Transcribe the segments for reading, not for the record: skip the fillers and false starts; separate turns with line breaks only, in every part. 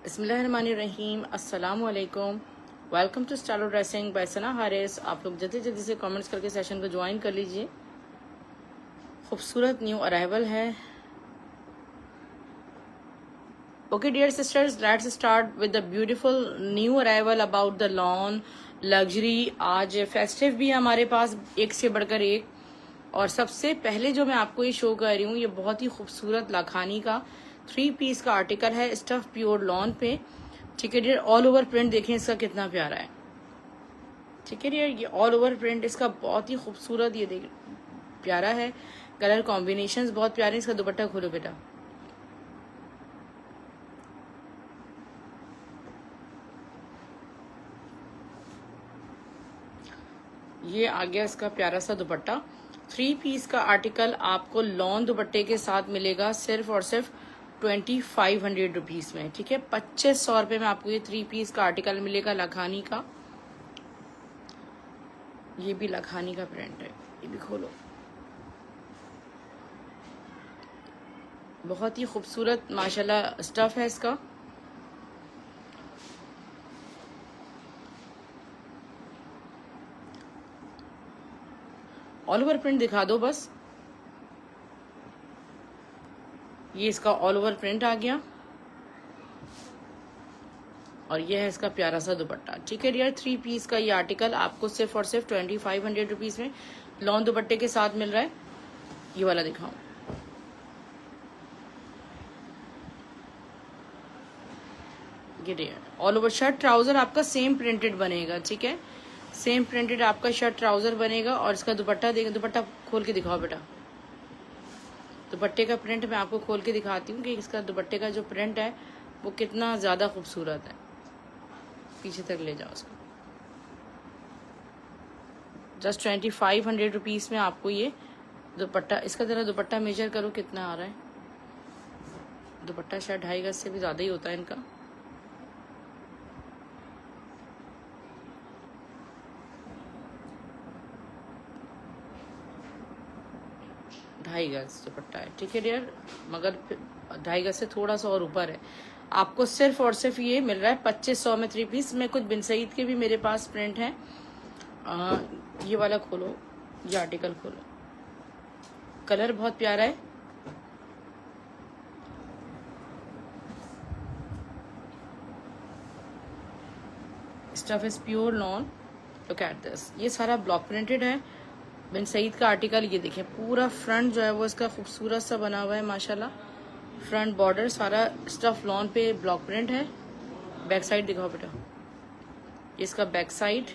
बिस्मिल्लाहिर्रहमानिर्रहीम, अस्सलाम वालेकुम। Welcome to style dressing by Sana Haris. आप लोग जल्दी जल्दी से कमेंट्स करके सेशन को ज्वाइन कर लीजिए। खूबसूरत न्यू अराइवल है। Okay dear sisters, let's start with the beautiful new arrival about the lawn luxury. आज फेस्टिव भी है हमारे पास, एक से बढ़कर एक। और सबसे पहले जो मैं आपको ये शो कर रही हूँ, ये बहुत ही खूबसूरत लाखानी का 3 पीस का आर्टिकल है, स्टफ प्योर लॉन पे। ठीक है डियर, ऑल ओवर प्रिंट देखें इसका कितना प्यारा है। ठीक है डियर, ये ऑल ओवर प्रिंट इसका बहुत ही खूबसूरत, ये देख प्यारा है। कलर कॉम्बिनेशंस बहुत प्यारे। इसका दुपट्टा खोलो बेटा। ये आ गया इसका प्यारा सा दुपट्टा। 3 पीस का आर्टिकल आपको लॉन दुपट्टे के साथ मिलेगा सिर्फ और सिर्फ 2500 रुपीज में। ठीक है, 2500 रुपये में आपको ये 3 पीस का आर्टिकल मिलेगा लखानी का। ये भी लखानी का प्रिंट है, ये भी खोलो। बहुत ही खूबसूरत माशाल्लाह स्टफ है इसका। ऑल ओवर प्रिंट दिखा दो बस। ये इसका ऑल ओवर प्रिंट आ गया और ये है इसका प्यारा सा दुपट्टा। ठीक है डियर, 3 पीस का ये आर्टिकल आपको सिर्फ और सिर्फ 2500 रुपीज में लॉन दुपट्टे के साथ मिल रहा है। ये वाला दिखाऊं, ये dear all over shirt trouser आपका सेम प्रिंटेड बनेगा। ठीक है, सेम प्रिंटेड आपका शर्ट ट्राउजर बनेगा। और इसका दुपट्टा देखें, दुपट्टा खोल के दिखाओ बेटा। दुपट्टे का प्रिंट मैं आपको खोल के दिखाती हूँ कि इसका दुपट्टे का जो प्रिंट है वो कितना ज्यादा खूबसूरत है। पीछे तक ले जाओ उसको। जस्ट 2500 रुपीज में आपको ये दुपट्टा, इसका जरा दुपट्टा मेजर करो कितना आ रहा है। दुपट्टा शायद 2.5 गज से भी ज्यादा ही होता है इनका। ढाई गज दुपट्टा है। ठीक है डियर, मगर 2.5 गज से थोड़ा सा और ऊपर है। आपको सिर्फ और सिर्फ ये मिल रहा है 2500 में 3 पीस में। कुछ बिन सईद के भी मेरे पास प्रिंट है। ये वाला खोलो, ये आर्टिकल खोलो। कलर बहुत प्यारा है। Stuff is pure lawn. Look at this, ये सारा ब्लॉक प्रिंटेड है। बिन सईद का आर्टिकल ये देखें, पूरा फ्रंट जो है वो इसका खूबसूरत सा बना हुआ है माशाल्लाह। फ्रंट बॉर्डर सारा स्टफ लॉन पे ब्लॉक प्रिंट है। बैक साइड दिखाओ बेटा, ये इसका बैक साइड,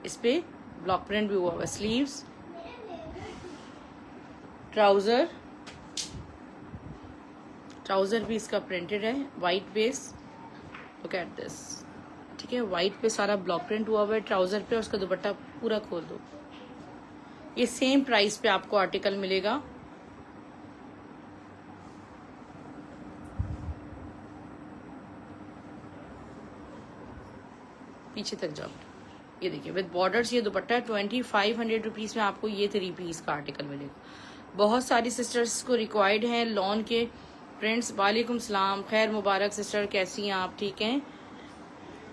इस पे ब्लॉक प्रिंट भी हुआ हुआ है। स्लीव्स, ट्राउजर, ट्राउजर भी इसका प्रिंटेड है, white base. Look at this. ठीक है, वाइट पे सारा ब्लॉक प्रिंट हुआ हुआ है ट्राउजर पे। और उसका दुपट्टा पूरा खोल दो। ये सेम प्राइस पे आपको आर्टिकल मिलेगा। पीछे तक जाओ, ये देखिए विद बॉर्डर्स ये दुपट्टा 2500 रुपीज में आपको ये 3 पीस का आर्टिकल मिलेगा। बहुत सारी सिस्टर्स को रिक्वायर्ड है लॉन के प्रिंट्स। वालेकुम सलाम, खैर मुबारक सिस्टर, कैसी हैं आप? ठीक हैं,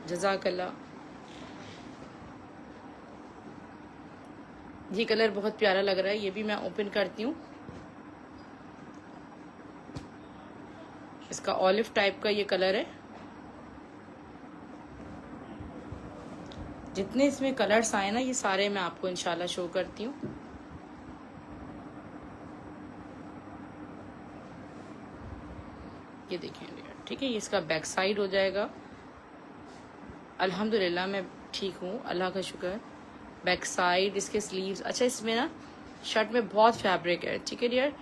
जज़ाकल्लाह। ये कलर बहुत प्यारा लग रहा है, ये भी मैं ओपन करती हूँ। इसका ऑलिव टाइप का ये कलर है। जितने इसमें कलर्स आए ना, ये सारे मैं आपको इंशाल्लाह शो करती हूँ। ये देखें, ठीक है, ये इसका बैक साइड हो जाएगा। अल्हम्दुलिल्लाह मैं ठीक हूँ, अल्लाह का शुक्र। बैक साइड, इसके स्लीव्स। अच्छा, इसमें ना शर्ट में बहुत फैब्रिक है। ठीक है डियर,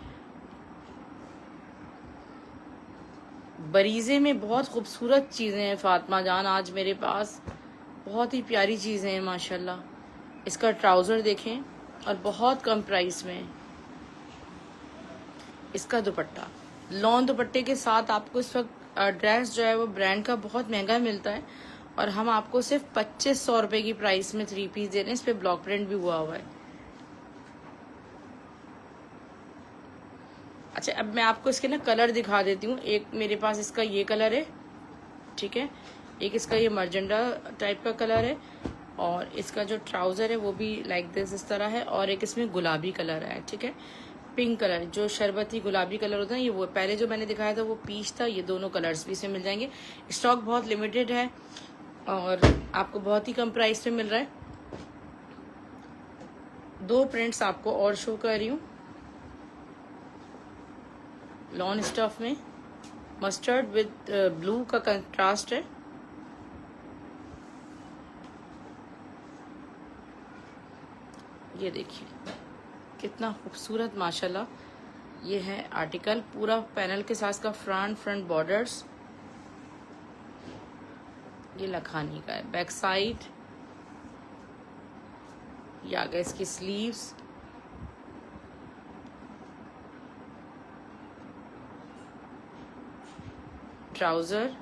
बरीजे में बहुत खूबसूरत चीजें हैं फातिमा जान आज मेरे पास। बहुत ही प्यारी चीजें हैं माशाल्लाह। इसका ट्राउजर देखें और बहुत कम प्राइस में। इसका दुपट्टा लॉन दुपट्टे के साथ आपको इस वक्त ड्रेस जो है वो ब्रांड का बहुत महंगा मिलता है और हम आपको सिर्फ 2500 रुपए की प्राइस में 3 पीस दे रहे हैं। इस पे ब्लॉक प्रिंट भी हुआ हुआ है। अच्छा, अब मैं आपको इसके ना कलर दिखा देती हूँ। एक मेरे पास इसका ये कलर है। ठीक है। एक इसका ये मर्जेंडा टाइप का कलर है और इसका जो ट्राउज़र है वो भी लाइक दिस इस तरह है, और एक इसमें गुलाबी कलर है, ठीक है। पिंक कलर जो शरबती गुलाबी कलर होता है, ये वो पहले जो मैंने दिखाया था वो पीच था, ये दोनों कलर्स भी इसमें मिल जाएंगे। स्टॉक बहुत लिमिटेड है और आपको बहुत ही कम प्राइस पे मिल रहा है। 2 प्रिंट्स आपको और शो कर रही हूँ। लॉन स्टफ में मस्टर्ड विद ब्लू का कंट्रास्ट है। ये देखिए कितना खूबसूरत माशाल्लाह ये है आर्टिकल। पूरा पैनल के साथ का फ्रंट बॉर्डर्स, ये लखानी का है। बैक साइड ये आ गया इसकी स्लीव्स, ट्राउजर,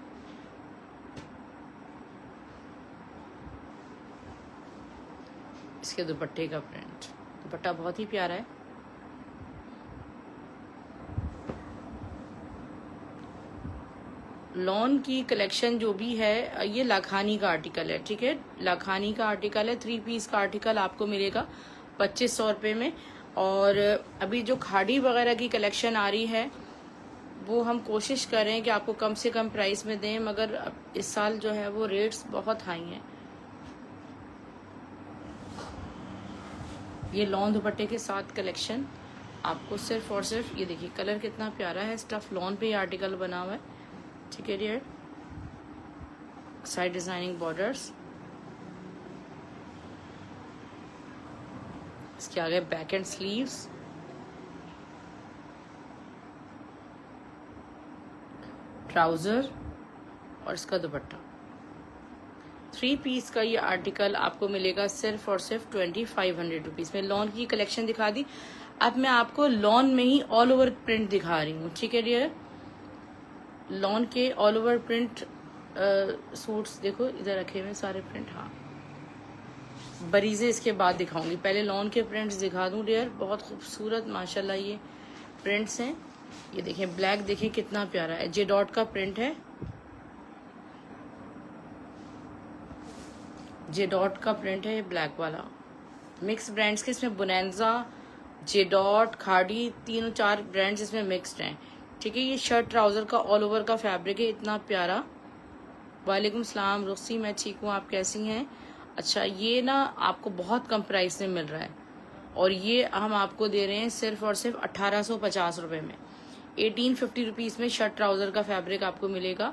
इसके दुपट्टे का प्रिंट। दुपट्टा बहुत ही प्यारा है। लॉन की कलेक्शन जो भी है ये लाखानी का आर्टिकल है, ठीक है। लाखानी का आर्टिकल है। 3 पीस का आर्टिकल आपको मिलेगा 2500 रुपये में। और अभी जो खाड़ी वगैरह की कलेक्शन आ रही है वो हम कोशिश कर रहे हैं कि आपको कम से कम प्राइस में दें, मगर इस साल जो है वो रेट्स बहुत हाई हैं। ये लॉन दुपट्टे के साथ कलेक्शन आपको सिर्फ और सिर्फ, ये देखिए कलर कितना प्यारा है। स्टफ लॉन पे ये आर्टिकल बना हुआ है, ठीक है डियर। साइड डिजाइनिंग बॉर्डर्स, इसके आगे बैक एंड स्लीव्स, ट्राउजर और इसका दुपट्टा। 3 पीस का ये आर्टिकल आपको मिलेगा सिर्फ और सिर्फ 2500 रुपीज में। लॉन की कलेक्शन दिखा दी। अब मैं आपको लॉन में ही ऑल ओवर प्रिंट दिखा रही हूँ, ठीक है डियर। लॉन के ऑल ओवर प्रिंट सूट्स देखो इधर रखे हुए सारे प्रिंट। हाँ, बरीजे इसके बाद दिखाऊंगी, पहले लॉन के प्रिंट्स दिखा दूं डियर। बहुत खूबसूरत माशाल्लाह ये प्रिंट्स हैं। ये देखें ब्लैक, देखें कितना प्यारा है। जे डॉट का प्रिंट है, जे डॉट का प्रिंट है ये ब्लैक वाला। मिक्स ब्रांड्स के इसमें बोनेंजा, जे डॉट, खाड़ी, 3-4 ब्रांड्स इसमें मिक्सड हैं, ठीक है। ये शर्ट ट्राउजर का ऑल ओवर का फैब्रिक है, इतना प्यारा। वालेकुम सलाम रुखसी, मैं ठीक हूँ, आप कैसी हैं? अच्छा, ये ना आपको बहुत कम प्राइस में मिल रहा है और ये हम आपको दे रहे हैं सिर्फ और सिर्फ 1850 रुपये में। 1850 रुपीज़ में शर्ट ट्राउजर का फैब्रिक आपको मिलेगा।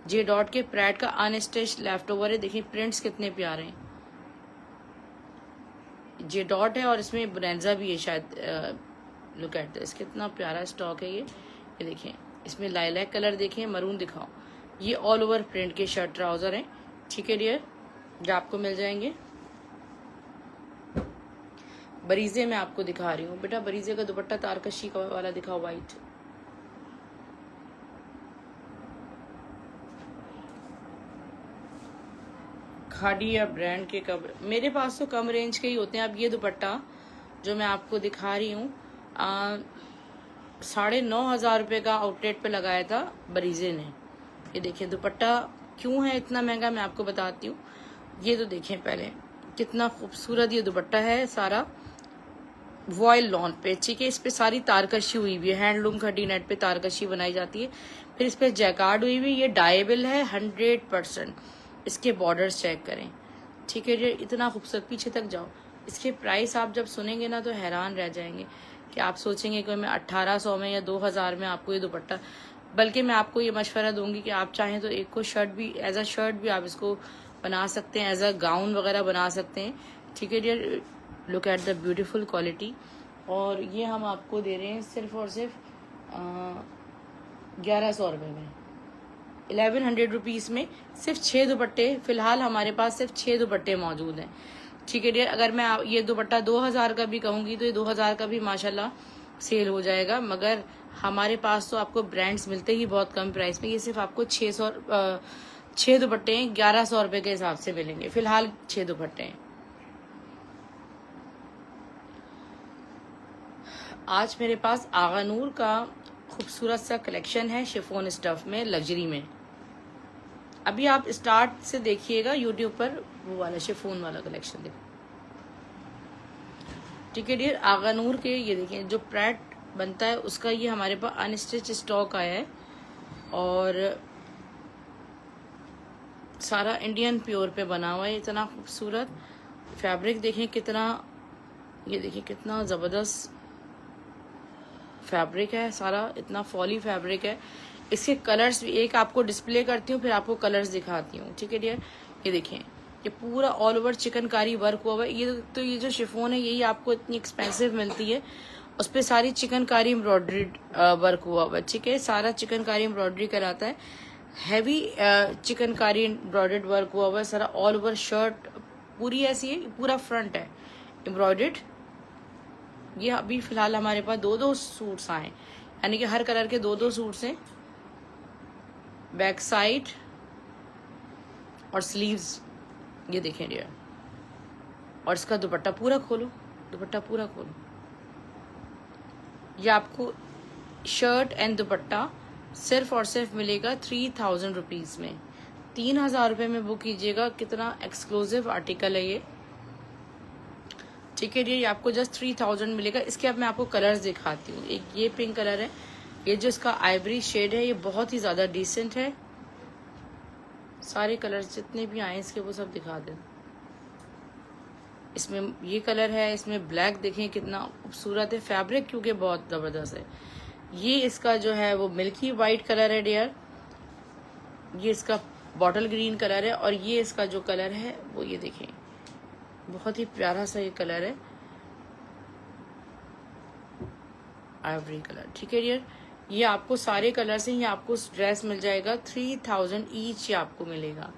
जे डॉट के प्रैड का अनस्टिच लेफ्ट ओवर है। देखिए प्रिंट्स कितने प्यारे हैं। जे डॉट है और इसमें बोनेंजा भी है शायद। लुक एट दिस, कितना प्यारा स्टॉक है ये देखिए। इसमें लाइलैक कलर देखें, मरून दिखाओ। ये ऑल ओवर प्रिंट के शर्ट ट्राउजर हैं, ठीक है डियर, जो आपको मिल जाएंगे। बरीजे में आपको दिखा रही हूँ बेटा। बरीजे का दुपट्टा तारकशी का वाला दिखाओ, वाइट। खाड़ी या ब्रांड के कवर मेरे पास तो कम रेंज के ही होते हैं। अब ये दुपट्टा जो मैं आपको दिखा रही हूँ 9,500 रुपये का आउटलेट पे लगाया था बरीजे ने। ये देखिए दुपट्टा क्यों है इतना महंगा, मैं आपको बताती हूँ। ये तो देखें पहले कितना खूबसूरत ये दुपट्टा है, सारा वॉयल लॉन पे, ठीक है। इस पे सारी तारकशी हुई हुई है, हैंडलूम खड्डी नेट पे तारकशी बनाई जाती है। फिर इस पे जैकार्ड हुई हुई, ये डायबल है 100%। इसके बॉर्डर्स चेक करें, ठीक है जी, इतना खूबसूरत। पीछे तक जाओ। इसके प्राइस आप जब सुनेंगे ना तो हैरान रह जाएंगे कि आप सोचेंगे कि मैं 1800 में या 2000 में आपको ये दुपट्टा। बल्कि मैं आपको ये मशवरा दूंगी कि आप चाहें तो एक को शर्ट भी एज अ शर्ट भी आप इसको बना सकते हैं, एज अ गाउन वगैरह बना सकते हैं, ठीक है dear. Look at the beautiful quality. और ये हम आपको दे रहे हैं सिर्फ और सिर्फ 1100 रुपये में। 1100 रुपीज़ में सिर्फ 6 दुपट्टे। फिलहाल हमारे पास सिर्फ 6 दुपट्टे मौजूद हैं, ठीक है डियर। अगर मैं ये दुपट्टा 2000 का भी कहूँगी तो ये 2000 का भी माशाल्लाह सेल हो जाएगा, मगर हमारे पास तो आपको ब्रांड्स मिलते ही बहुत कम प्राइस में। ये सिर्फ आपको 6 दुपट्टे 1100 रुपये के हिसाब से मिलेंगे। फिलहाल 6 दुपट्टे हैं। आज मेरे पास आगा नूर का खूबसूरत सा कलेक्शन है शिफॉन स्टफ में, लग्जरी में। अभी आप स्टार्ट से देखिएगा यूट्यूब पर, वो वाला शिफॉन वाला कलेक्शन देखो। ठीक है डियर, आगा नूर के ये देखिए जो प्रैट बनता है उसका ये हमारे पास अनस्टिच स्टॉक आया है, और सारा इंडियन प्योर पे बना हुआ है। इतना खूबसूरत फैब्रिक देखें कितना, ये देखिए कितना ज़बरदस्त फैब्रिक है, सारा इतना फॉली फैब्रिक है। इसके कलर्स भी एक आपको डिस्प्ले करती हूँ, फिर आपको कलर्स दिखाती हूँ। ठीक है डियर, ये देखें ये पूरा ऑल ओवर चिकनकारी वर्क हुआ हुआ है। ये तो ये जो शिफॉन है यही आपको इतनी एक्सपेंसिव मिलती है, उस पर सारी चिकनकारी एम्ब्रॉयडरी वर्क हुआ हुआ है। ठीक है, सारा चिकनकारी एम्ब्रॉयडरी कराता है, हैवी चिकनकारी एम्ब्रॉयडर्ड वर्क हुआ हुआ है। सारा ऑल ओवर शर्ट पूरी ऐसी है, पूरा फ्रंट है एम्ब्रॉयडर्ड। ये अभी फिलहाल हमारे पास 2-2 सूट्स आए, यानी कि हर कलर के 2-2 सूट्स हैं। बैक साइड और स्लीव्स ये देखें डियर, और इसका दुपट्टा पूरा खोलो, दुपट्टा पूरा खोलो। ये आपको शर्ट एंड दुपट्टा सिर्फ और सिर्फ मिलेगा 3000 रुपीज़ में। 3000 रुपये में बुक कीजिएगा। कितना एक्सक्लूसिव आर्टिकल है ये। ठीक है डियर, ये आपको जस्ट 3000 मिलेगा। इसके अब मैं आपको कलर्स दिखाती हूँ। एक ये पिंक कलर है, ये जो इसका आइवरी शेड है ये बहुत ही ज़्यादा डिसेंट है। सारे कलर्स जितने भी आए इसके वो सब दिखा दें। इसमें ये कलर है, इसमें ब्लैक देखें कितना खूबसूरत है फैब्रिक, क्योंकि बहुत ज़बरदस्त है। ये इसका जो है वो मिल्की वाइट कलर है डियर, ये इसका बॉटल ग्रीन कलर है, और ये इसका जो कलर है वो ये देखें बहुत ही प्यारा सा ये कलर है, आइवरी कलर। ठीक है डियर, ये आपको सारे कलर से ही आपको ड्रेस मिल जाएगा 3000 ईच, ये आपको मिलेगा।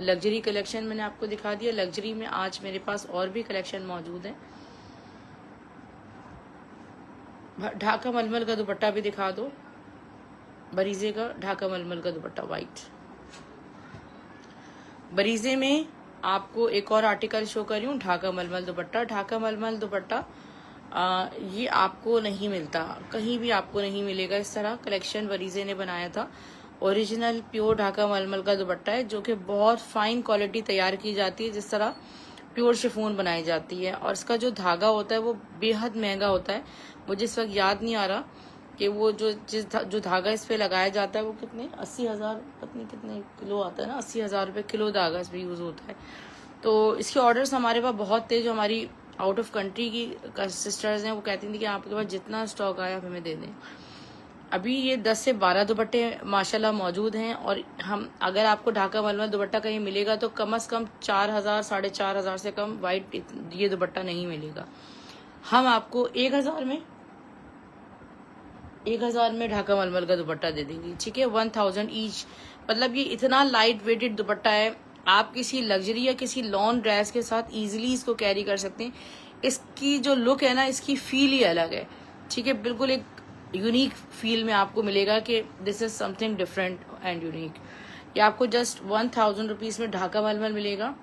लग्जरी कलेक्शन मैंने आपको दिखा दिया। लग्जरी में आज मेरे पास और भी कलेक्शन मौजूद है। ढाका मलमल का दुपट्टा भी दिखा दो, बरीजे का ढाका मलमल का दुपट्टा वाइट। बरीजे में आपको एक और आर्टिकल शो कर रही हूँ, ढाका मलमल दुपट्टा। ढाका मलमल दुपट्टा ये आपको नहीं मिलता, कहीं भी आपको नहीं मिलेगा। इस तरह कलेक्शन बरीजे ने बनाया था। ओरिजिनल प्योर ढाका मलमल का दुपट्टा है, जो कि बहुत फाइन क्वालिटी तैयार की जाती है, जिस तरह प्योर शिफॉन बनाई जाती है। और इसका जो धागा होता है वो बेहद महंगा होता है। मुझे इस वक्त याद नहीं आ रहा कि वो जो धागा इस पे लगाया जाता है वो कितने 80,000 पत्नी कितने किलो आता है ना, 80,000 रुपये किलो धागा इस पर यूज़ होता है। तो इसके ऑर्डर्स हमारे पास बहुत थे। जो हमारी आउट ऑफ कंट्री की सिस्टर्स हैं वो कहती थी कि आपके पास जितना स्टॉक आया आप हमें दे दें। अभी ये 10 से 12 दुपट्टे माशाल्लाह मौजूद हैं, और हम अगर आपको ढाका मलमल दुपट्टा कहीं मिलेगा तो कम से कम 4000 4,500 से कम वाइट ये दुपट्टा नहीं मिलेगा। हम आपको 1000 में ढाका मलमल का दुपट्टा दे देंगे। ठीक है, 1000 ईच। मतलब ये इतना लाइट वेटेड दुपट्टा है, आप किसी लग्जरी या किसी लॉन ड्रेस के साथ इजीली इसको कैरी कर सकते हैं। इसकी जो लुक है ना, इसकी फील ही अलग है। ठीक है, बिल्कुल एक यूनिक फील में आपको मिलेगा कि this is something different and unique. ये आपको जस्ट 1000 रुपीज़ में ढाका मलमल मिलेगा।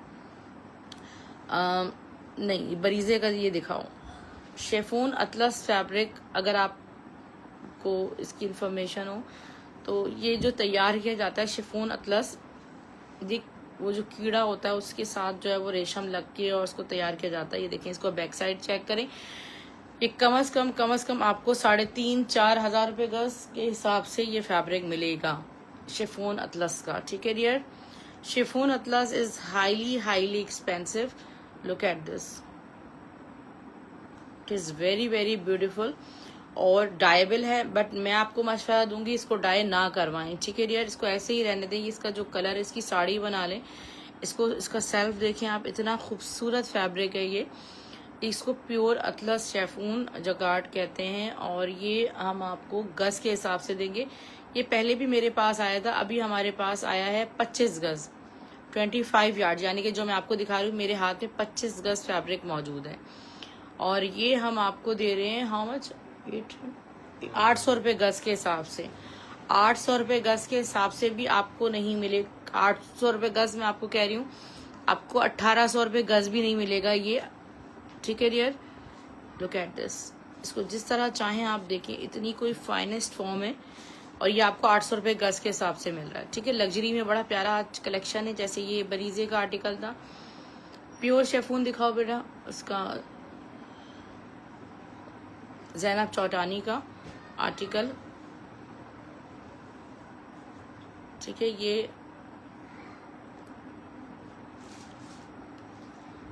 नहीं, बरीजे का ये दिखाओ, शिफॉन अतलस फैब्रिक। अगर आपको इसकी इंफॉर्मेशन हो तो ये जो तैयार किया जाता है शिफॉन अतलस, ये वो जो कीड़ा होता है उसके साथ जो है वो रेशम लग के और उसको तैयार किया जाता है। ये देखें, इसको बैक साइड चेक करें। ये कम से कम आपको 3,500-4 हजार रुपये गज के हिसाब से ये फैब्रिक मिलेगा शिफॉन अतलस का। ठीक है डियर, शिफॉन अतलस is highly expensive. Look at this, it is very very beautiful और डायबल है, बट मैं आपको मशवरा दूंगी इसको डाई ना करवाएं। ठीक है डियर, इसको ऐसे ही रहने दें। इसका जो कलर है इसकी साड़ी बना लें। इसका सेल्फ देखें आप, इतना खूबसूरत फैब्रिक है ये। इसको प्योर अतलस शिफॉन जगार्ड कहते हैं, और ये हम आपको गज के हिसाब से देंगे। ये पहले भी मेरे पास आया था, अभी हमारे पास आया है 25 गज 25 यार्ड, यानी कि जो मैं आपको दिखा रही हूँ मेरे हाथ में 25 गज फैब्रिक मौजूद है। और ये हम आपको दे रहे हैं हाउ मच, 800 रुपये गज के हिसाब से। 800 रुपये गज के हिसाब से भी आपको नहीं मिले। 800 रुपये गज मैं आपको कह रही हूँ, आपको 1800 रुपये गज भी नहीं मिलेगा ये। ठीक है डियर, लुक एट दिस। इसको जिस तरह चाहें आप देखें, इतनी कोई फाइनेस्ट फॉर्म है, और ये आपको 800 रुपये गज के हिसाब से मिल रहा है। ठीक है, लग्जरी में बड़ा प्यारा आज कलेक्शन है। जैसे ये बरीजे का आर्टिकल था, प्योर शेफून दिखाओ बेटा, उसका ज़ैनब चौटानी का आर्टिकल। ठीक है, ये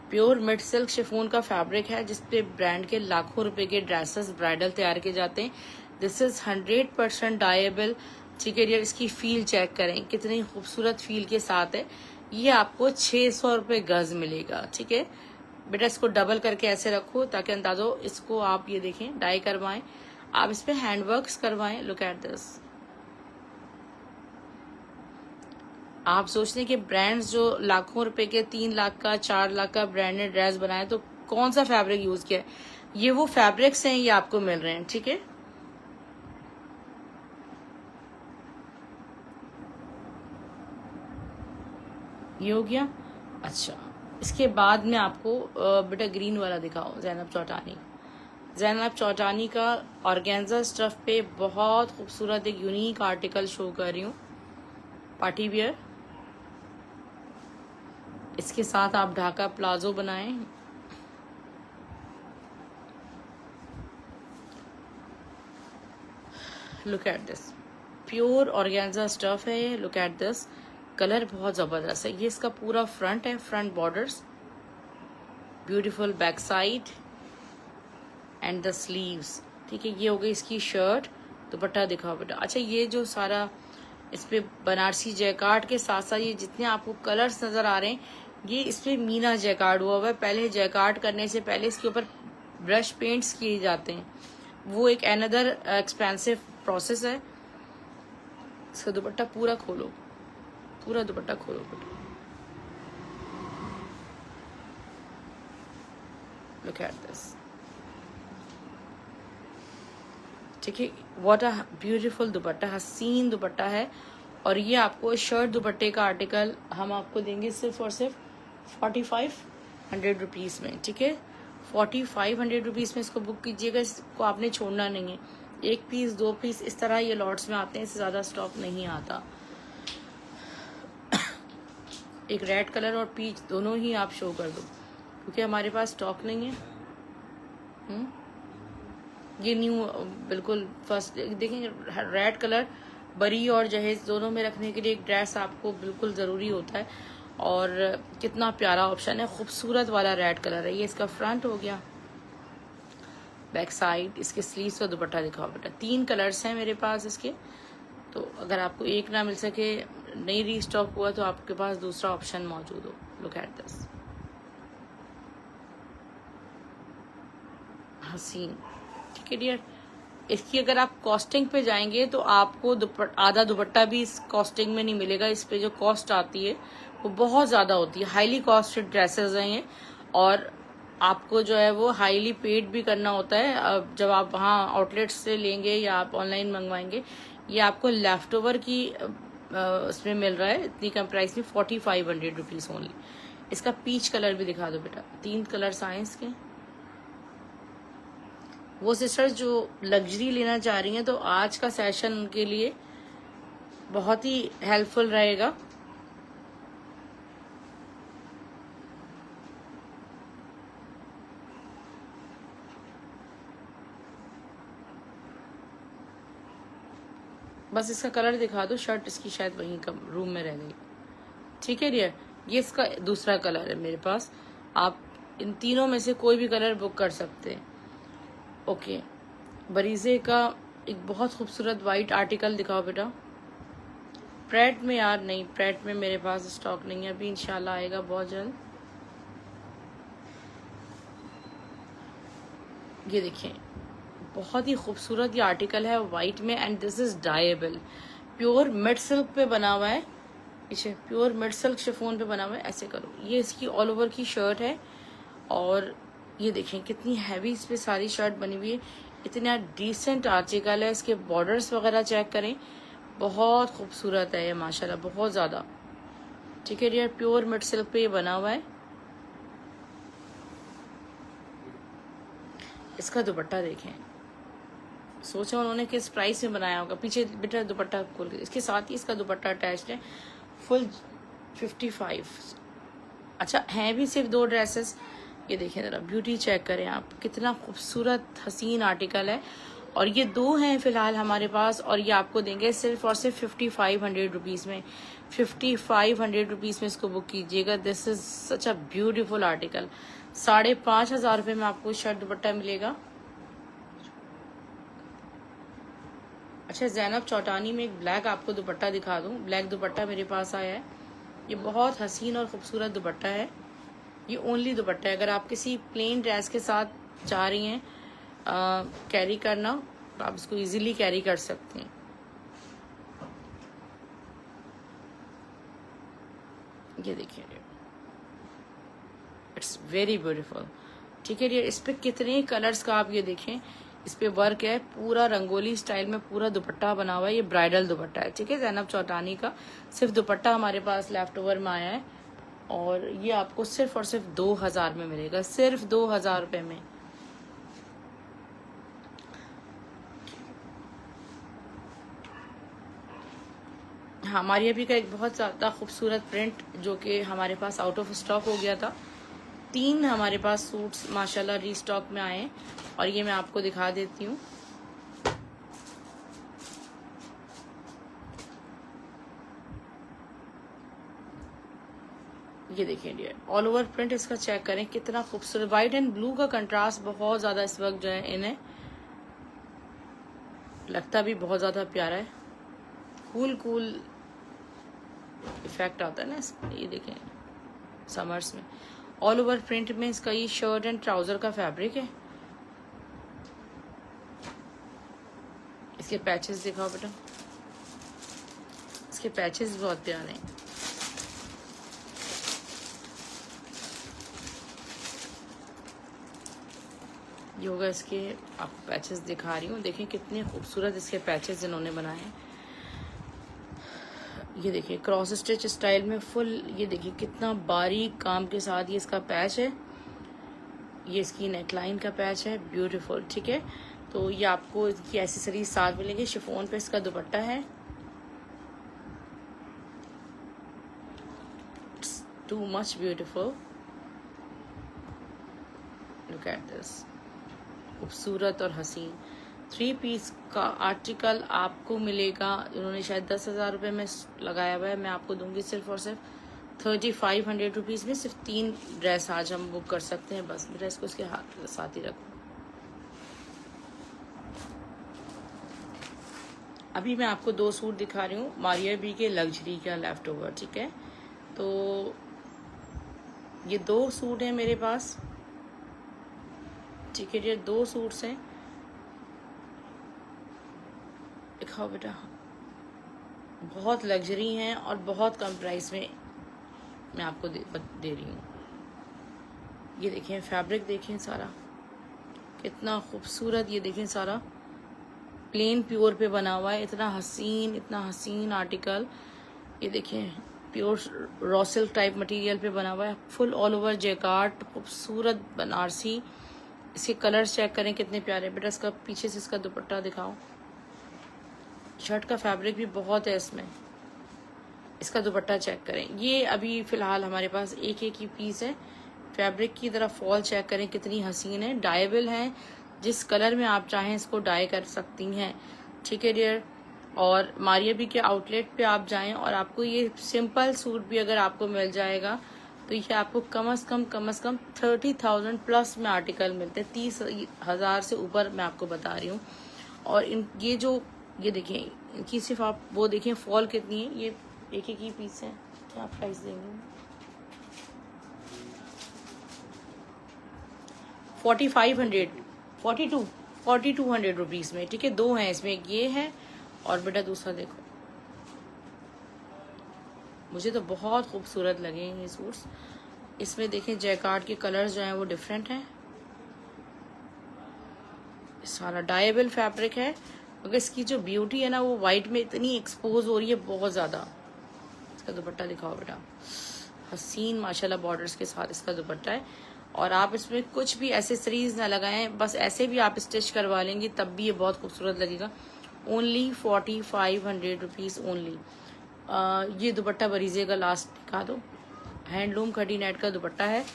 प्योर मिड सिल्क शिफॉन का फैब्रिक है जिसपे ब्रांड के लाखों रुपए के ड्रेसेस ब्राइडल तैयार किए जाते हैं। This is 100% dyeable. ठीक है डियर, इसकी फील चेक करें कितनी खूबसूरत फील के साथ है। ये आपको 600 रुपये गज मिलेगा। ठीक है बेटा, इसको डबल करके ऐसे रखो ताकि अंदाजो, इसको आप ये देखें डाई करवाएं, आप इस पे हैंडवर्क्स करवाएं। Look at this. आप सोचते हैं कि ब्रांड्स जो लाखों रुपए के 3 लाख का 4 लाख का ब्रांडेड ड्रेस बनाए तो कौन सा फैब्रिक यूज किया है, ये वो फैब्रिक्स हैं, ये आपको मिल रहे हैं। ठीक है, ये हो गया। अच्छा, इसके बाद में आपको बेटा ग्रीन वाला दिखाओ, ज़ैनब चौटानी। ज़ैनब चौटानी का ऑर्गेन्जा स्टफ पे बहुत खूबसूरत एक यूनिक आर्टिकल शो कर रही हूँ, पार्टी वियर। इसके साथ आप ढाका प्लाजो बनाएं। Look at this, pure organza stuff है ये। लुक एट दिस, कलर बहुत ज़बरदस्त है। ये इसका पूरा फ्रंट है, front borders, beautiful back side and the sleeves. ठीक है, ये हो गई इसकी शर्ट। दुपट्टा दिखाओ बेटा। अच्छा, ये जो सारा इस पे बनारसी जैकार्ड के साथ साथ ये जितने आपको कलर्स नजर आ रहे हैं, ये इस पे मीना जैकार्ड हुआ हुआ है। पहले जैकार्ड करने से पहले इसके ऊपर ब्रश पेंट्स किए जाते हैं, वो एक अनदर एक्सपेंसिव प्रोसेस है। इसका दुपट्टा पूरा खोलो, पूरा दुपट्टा खोलो बेटा। Look at this. ठीक है, व्हाट अ ब्यूटीफुल दुपट्टा, हसीन दुपट्टा है। और ये आपको शर्ट दुपट्टे का आर्टिकल हम आपको देंगे सिर्फ और सिर्फ 4500 रुपीज़ में। ठीक है, 4500 रुपीज़ में इसको बुक कीजिएगा। इसको आपने छोड़ना नहीं है। 1 पीस 2 पीस इस तरह ये लॉट्स में आते हैं, इससे ज़्यादा स्टॉक नहीं आता। एक रेड कलर और पीच दोनों ही आप शो कर दो क्योंकि हमारे पास स्टॉक नहीं है। ये न्यू बिल्कुल फर्स्ट देखेंगे। रेड कलर बरी और जहेज दोनों में रखने के लिए एक ड्रेस आपको बिल्कुल ज़रूरी होता है। और कितना प्यारा ऑप्शन है, खूबसूरत वाला रेड कलर है। ये इसका फ्रंट हो गया, बैक साइड, इसके स्लीव्स और दुपट्टा दिखाओ बेटा। 3 कलर्स हैं मेरे पास इसके, तो अगर आपको एक ना मिल सके, नहीं रीस्टॉक हुआ, तो आपके पास दूसरा ऑप्शन मौजूद हो। लुक एट दिस, हसीन। ठीक है डियर, इसकी अगर आप कॉस्टिंग पे जाएंगे तो आपको आधा दुपट्टा भी इस कॉस्टिंग में नहीं मिलेगा। इस पे जो कॉस्ट आती है वो बहुत ज़्यादा होती है। हाईली कॉस्टेड ड्रेसेस हैं ये, और आपको जो है वो हाईली पेड भी करना होता है। अब जब आप वहाँ आउटलेट्स से लेंगे या आप ऑनलाइन मंगवाएंगे, ये आपको लेफ्ट ओवर की उसमें मिल रहा है इतनी कम प्राइस में, 4500 रुपीज़ ओनली। इसका पीच कलर भी दिखा दो बेटा। 3 कलर्स आए इसके। वो सिस्टर्स जो लग्जरी लेना चाह रही हैं तो आज का सेशन उनके लिए बहुत ही हेल्पफुल रहेगा। बस इसका कलर दिखा दो। शर्ट इसकी शायद वहीं कम रूम में रह गई। ठीक है डियर, ये इसका दूसरा कलर है मेरे पास। आप इन तीनों में से कोई भी कलर बुक कर सकते हैं। ओके, बरीजे का एक बहुत खूबसूरत वाइट आर्टिकल दिखाओ बेटा। प्रेट में यार नहीं, प्रेट में मेरे पास स्टॉक नहीं है अभी, इंशाल्लाह आएगा बहुत जल्द। ये देखें, बहुत ही खूबसूरत ये आर्टिकल है वाइट में, and this is dyeable. Pure mid silk पे बना हुआ है, पीछे प्योर मिड सिल्क शिफॉन पे बना हुआ है। ऐसे करो, ये इसकी ऑल ओवर की शर्ट है। और ये देखें कितनी हैवी इस पे सारी शर्ट बनी हुई है। इतना डिसेंट आर्टिकल है। इसके बॉर्डर्स वगैरह चेक करें, बहुत खूबसूरत है ये माशाल्लाह, बहुत ज़्यादा। ठीक है डियर, प्योर मिड सिल्क पे ये बना हुआ है। इसका दुपट्टा देखें, सोचा उन्होंने किस प्राइस में बनाया होगा। पीछे बेटा दुपट्टा खोल के, इसके साथ ही इसका दुपट्टा अटैच्ड है फुल 55। अच्छा हैं भी सिर्फ 2 ड्रेसेस। ये देखिए ज़रा ब्यूटी चेक करें आप, कितना खूबसूरत हसीन आर्टिकल है। और ये 2 हैं फ़िलहाल हमारे पास, और ये आपको देंगे सिर्फ और सिर्फ 5500 रुपीज़ में। 5500 रुपीज़ में इसको बुक कीजिएगा। This is such a beautiful article. 5500 रुपये में आपको शर्ट दुपट्टा मिलेगा। अच्छा जैनब चौटानी में एक ब्लैक आपको दुपट्टा दिखा दूँ। ब्लैक दुपट्टा मेरे पास आया है, ये बहुत हसीन और ख़ूबसूरत दुपट्टा है। ये ओनली दुपट्टा है, अगर आप किसी प्लेन ड्रेस के साथ चाह रही हैं कैरी करना तो आप इसको इजीली कैरी कर सकते हैं। ये देखिए इट्स वेरी ब्यूटीफुल। ठीक है, ये इस पे कितने कलर्स का आप ये देखें, इस पे वर्क है पूरा रंगोली स्टाइल में, पूरा दुपट्टा बना हुआ है। ये ब्राइडल दुपट्टा है। ठीक है, जैनब चौटानी का सिर्फ दुपट्टा हमारे पास लेफ्ट ओवर में आया है, और ये आपको सिर्फ और सिर्फ 2000 में मिलेगा, सिर्फ 2000 रुपये में। हमारी अभी का एक बहुत ज़्यादा खूबसूरत प्रिंट जो कि हमारे पास आउट ऑफ स्टॉक हो गया था। 3 हमारे पास सूट्स माशाल्लाह रीस्टॉक में आए, और ये मैं आपको दिखा देती हूँ। ये देखिए डियर, ऑल ओवर प्रिंट इसका चेक करें कितना खूबसूरत। वाइट एंड ब्लू का कंट्रास्ट बहुत ज़्यादा इस वक्त जो है इन्हें लगता भी बहुत ज़्यादा प्यारा है। कूल कूल इफेक्ट आता है ना इसमें। ये देखें समर्स में ऑल ओवर प्रिंट में इसका ये शर्ट एंड ट्राउजर का फैब्रिक है। इसके पैचेस दिखाओ बेटा, इसके पैचेस बहुत प्यारे हैं। ये होगा इसके, आपको पैचेस दिखा रही हूँ, देखें कितने खूबसूरत इसके पैचेस इन्होंने बनाए हैं। ये देखिए क्रॉस स्टिच स्टाइल में फुल, ये देखिए कितना बारीक काम के साथ ये इसका पैच है। ये इसकी नेकलाइन का पैच है, ब्यूटीफुल। ठीक है, तो ये आपको इसकी एसेसरीज साथ मिलेंगे। शिफॉन पे इसका दुपट्टा है, too much beautiful. Look at this, खूबसूरत और हसीन 3 पीस का आर्टिकल आपको मिलेगा। उन्होंने शायद 10,000 रुपये में लगाया हुआ है, मैं आपको दूंगी सिर्फ और सिर्फ 3500 रुपीज़ में। सिर्फ 3 ड्रेस आज हम बुक कर सकते हैं बस। ड्रेस को उसके हाथ साथ ही रखो। अभी मैं आपको 2 सूट दिखा रही हूँ मारिया बी के लग्जरी का लेफ्ट ओवर। ठीक है, तो ये 2 सूट हैं मेरे पास। ठीक है, ये 2 सूट्स हैं, दिखाओ बेटा। बहुत लग्जरी हैं और बहुत कम प्राइस में मैं आपको दे रही हूँ। ये देखें फैब्रिक, देखें सारा कितना खूबसूरत। ये देखें सारा प्लेन प्योर पे बना हुआ है, इतना हसीन आर्टिकल। ये देखें pure raw silk type material पे बना हुआ है, फुल ऑल ओवर जैकार्ड, खूबसूरत बनारसी। इसके कलर्स चेक करें कितने प्यारे। बेटा इसका पीछे से इसका दुपट्टा दिखाओ। शर्ट का फैब्रिक भी बहुत है इसमें। इसका दुपट्टा चेक करें। ये अभी फ़िलहाल हमारे पास एक ही पीस है। फैब्रिक की तरफ फॉल चेक करें कितनी हसीन है। डाइबल है, जिस कलर में आप चाहें इसको डाई कर सकती हैं। ठीक है डियर, और मारिया बी के आउटलेट पे आप जाएं और आपको ये सिंपल सूट भी अगर आपको मिल जाएगा तो ये आपको कम से कम 30,000 प्लस में आर्टिकल मिलते हैं। 30,000 से ऊपर मैं आपको बता रही हूँ। और ये देखिए इनकी सिर्फ आप वो देखें फॉल कितनी है। ये एक ही पीस है। क्या आप प्राइस देंगे? 4,200 रुपीज़ में। ठीक है, 2 हैं इसमें, एक ये है और बेटा दूसरा देखो। मुझे तो बहुत खूबसूरत लगे ये सूट्स। इसमें देखें जैकार्ड के कलर्स जो हैं वो डिफरेंट हैं। सारा डाइबल फैब्रिक है, मगर इसकी जो ब्यूटी है ना वो वाइट में इतनी एक्सपोज हो रही है बहुत ज़्यादा। इसका दुपट्टा दिखाओ बेटा, हसीन माशाल्लाह बॉर्डर्स के साथ इसका दुपट्टा है। और आप इसमें कुछ भी एसेसरीज ना लगाएं, बस ऐसे भी आप स्टिच करवा लेंगी तब भी ये बहुत खूबसूरत लगेगा। Only 4500 rupees only. ये दुपट्टा बरीजे का लास्ट दिखा दो, हैंडलूम खड़ी नेट का दुपट्टा है।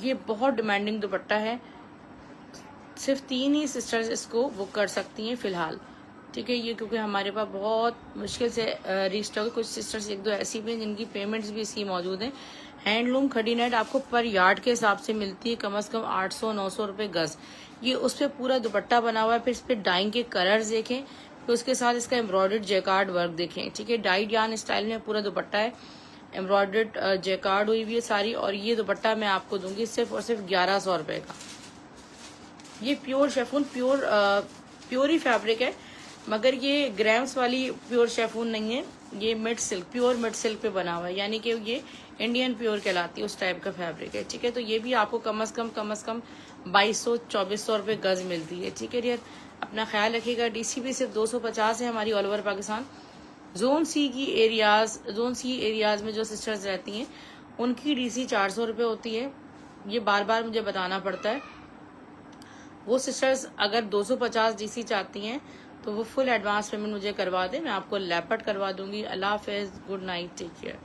ये बहुत डिमांडिंग दुपट्टा है, सिर्फ 3 ही सिस्टर्स इसको बुक कर सकती हैं फिलहाल, ठीक है। ये क्योंकि हमारे पास बहुत मुश्किल से रीस्टॉक है, कुछ सिस्टर्स एक दो ऐसी भी हैं जिनकी पेमेंट्स भी इसकी मौजूद हैं। हैंडलूम खड़ी नेट आपको पर यार्ड के हिसाब से मिलती है, कम से कम 800-900 रुपये गज। ये उस पर पूरा दुपट्टा बना हुआ है। फिर इस पर डाइंग के कलर्स देखें, फिर उसके साथ इसका एम्ब्रॉयडर्ड जैकार्ड वर्क देखें, ठीक है। डाइड यान स्टाइल में पूरा दुपट्टा है, एम्ब्रॉयडर्ड जैकार्ड हुई हुई है सारी। और ये दुपट्टा मैं आपको दूंगी सिर्फ और सिर्फ 1100 रुपये का। ये प्योर शेफून, प्योर ही फैब्रिक है, मगर ये ग्राम्स वाली प्योर शेफून नहीं है, ये mid silk, pure mid silk पे बना हुआ है, यानी कि ये इंडियन प्योर कहलाती है, उस टाइप का फैब्रिक है, ठीक है। तो ये भी आपको कम से कम 2200-2400 रुपये गज मिलती है, ठीक है डियर। अपना ख्याल रखिएगा। डीसी भी सिर्फ 250 है हमारी ऑल ओवर पाकिस्तान। जोन सी एरियाज में जो सिस्टर्स रहती हैं उनकी डीसी 400 रुपये होती है। ये बार बार मुझे बताना पड़ता है। वो सिस्टर्स अगर 250 डीसी चाहती हैं तो वो फुल एडवांस पेमेंट मुझे करवा दें, मैं आपको लैपट करवा दूंगी। अल्लाह हाफिज़, गुड नाइट, टेक केयर।